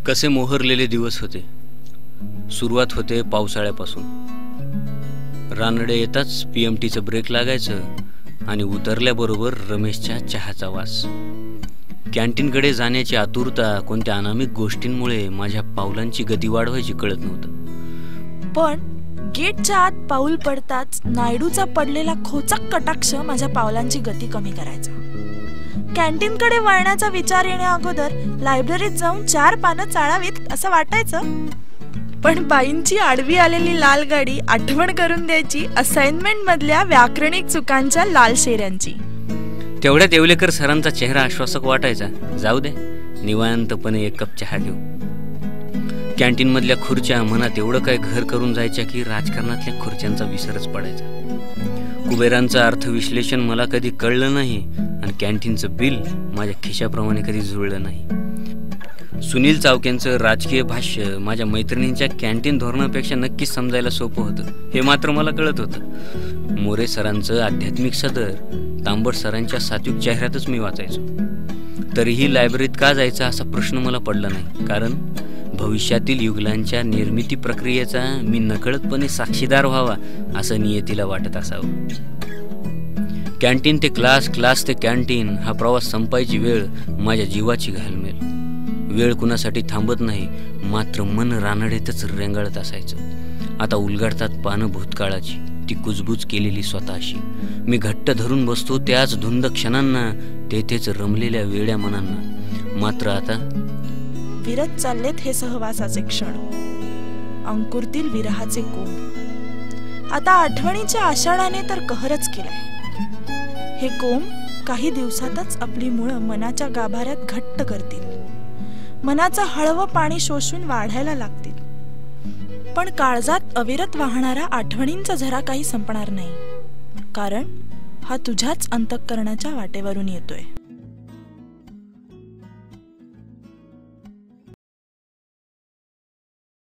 कसे मोहरलेले दिवस होते। सुरुवात होते पावसाळ्यापासून। रानडे येताच पीएमटीचं ब्रेक लागायचं आणि उतरल्याबरोबर रमेशच्या चहाचा वास। कॅन्टीनकडे जाण्याची आतुरता कोणत्या अनामिक गोष्टींमुळे माझ्या पावलांची गती वाढवायची कळत नव्हतं। पण गेटच्या आत पाऊल पडताच नायडूचा पडलेला खोचक कटाक्ष माझ्या पावलांची गती कमी करायचा। कॅन्टीनकडे वळण्याचा विचार येण्या अगोदर लायब्ररीत जाऊन 4 पानं चाळावीत असं वाटायचं। पण बाईंची आडवी आलेली लाल गाडी आठवण करून द्यायची असाइनमेंट मधल्या व्याकरणिक चुकांच्या लाल शेऱ्यांची। तेवढ्यात येवलेकर सरांचा चेहरा आश्वासक वाटायचा। जाऊ दे, निवांतपणे एक कप चहा घेऊ। कॅन्टीन मधल्या खुर्च्या मनात एवढं काय घर करून जायच्या की राजकारणातल्या खुर्च्यांचा विसरच पडायचा। कुबेरांचं अर्थविश्लेषण मला कधी कळलं नाही आणि कॅन्टीनचं बिल माझ्या खिशाप्रमाणे कधी जुळलं नाही। सुनील चावकेंचं राजकीय भाष्य माझ्या मैत्रिणींच्या कॅन्टीन धोरणापेक्षा नक्कीच समजायला सोपं होतं, हे मात्र मला कळत होतं। मोरे सरांचं आध्यात्मिक सदर तांबट सरांच्या सात्विक चेहऱ्यातच मी वाचायचो। तरीही लायब्ररीत का जायचा असा प्रश्न मला पडला नाही, कारण भविष्यातील युगलांच्या निर्मिती प्रक्रियेचा मी नकळतपणे साक्षीदार व्हावा असं नियतीला वाटत असावं। कॅन्टीन ते क्लास, क्लास ते कॅन्टीन हा प्रवास संपायची वेळ माझ्या जीवाची घालमेल। वेळ कुणासाठी थांबत नाही, मात्र मन रानडेतच रेंगाळत असायचं। आता उलगडतात पानं भूतकाळाची, ती कुजबूज केलेली स्वतःशी। मी घट्ट धरून बसतो त्याच धुंद क्षणांना, तेथेच रमलेल्या वेड्या मनांना। मात्र आता विरत चाललेत हे सहवासाचे क्षण, अंकुरतील विरहाचे कोंब। आता आठवणीच्या आषाढाने तर कहरच केलाय। हे कोंब काही दिवसातच आपली मुळं मनाच्या गाभाऱ्यात घट्ट करतील, मनाचं हळवं पाणी शोषून वाढायला लागतील। पण काळजात अविरत वाहणारा आठवणींचा झरा काही संपणार नाही, कारण हा तुझ्याच अंतःकरणाच्या वाटेवरून येतोय।